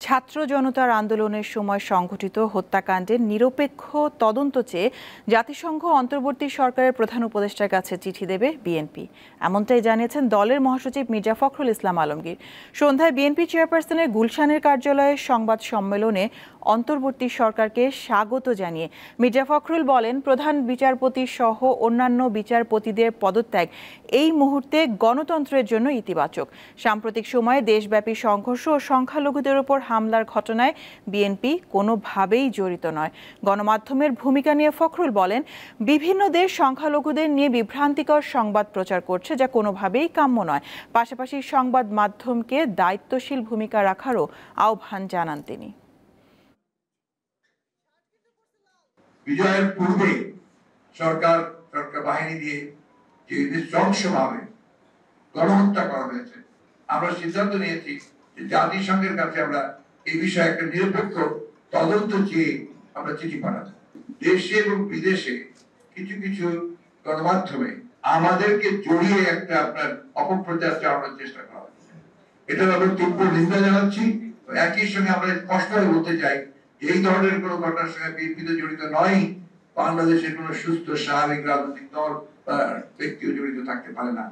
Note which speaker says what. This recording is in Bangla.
Speaker 1: ছাত্র জনতার আন্দোলনের সময় সংঘটিত হত্যাকাণ্ডের নিরপেক্ষ তদন্ত চেয়ে জাতিসংঘ অন্তর্বর্তী সরকারের প্রধান উপদেষ্টার কাছে চিঠি দেবে বিএনপি। এমনটাই জানিয়েছেন দলের মহাসচিব মির্জা ফখরুল ইসলাম আলমগীর। সন্ধ্যায় বিএনপি চেয়ারপারসনের গুলশানের কার্যালয়ে সংবাদ সম্মেলনে অন্তর্বর্তী সরকারকে স্বাগত জানিয়ে মির্জা ফখরুল বলেন, প্রধান বিচারপতি সহ অন্যান্য বিচারপতিদের পদত্যাগ এই মুহূর্তে গণতন্ত্রের জন্য ইতিবাচক। সাম্প্রতিক সময়ে দেশব্যাপী সংঘর্ষ ও সংখ্যালঘুদের উপর হামলার ঘটনায় বিএনপি কোনোভাবেই জড়িত নয়। গণমাধ্যমের ভূমিকা নিয়ে ফখরুল বলেন, বিভিন্ন দেশ সংখ্যালঘুদের নিয়ে বিভ্রান্তিকর সংবাদ প্রচার করছে, যা কোনোভাবেই কাম্য নয়। পাশাপাশি সংবাদ মাধ্যমকে দায়িত্বশীল ভূমিকা রাখারও আহ্বান জানান তিনি।
Speaker 2: বিজয়ের পূর্বে সরকার বাহিনী দিয়ে যে নৃশংসভাবে গণহত্যা করা হয়েছে, আমরা সিদ্ধান্ত নিয়েছি যে জাতিসংঘের কাছে আমরা এই বিষয়ে একটা নিরপেক্ষ তদন্ত চেয়ে আমরা চিঠি পাঠাবো। দেশে এবং বিদেশে কিছু কিছু গণমাধ্যমে আমাদেরকে জড়িয়ে একটা আপনার অপপ্রচার চালানোর চেষ্টা করা হচ্ছে। এটার আমরা তীব্র নিন্দা জানাচ্ছি। একই সঙ্গে আমরা স্পষ্টভাবে বলতে চাই, এই ধরনের কোনো ঘটনার সঙ্গে বিএনপি জড়িত নয়। বাংলাদেশের কোনো সুস্থ স্বাভাবিক রাজনৈতিক দল বা ব্যক্তিও জড়িত থাকতে পারে না।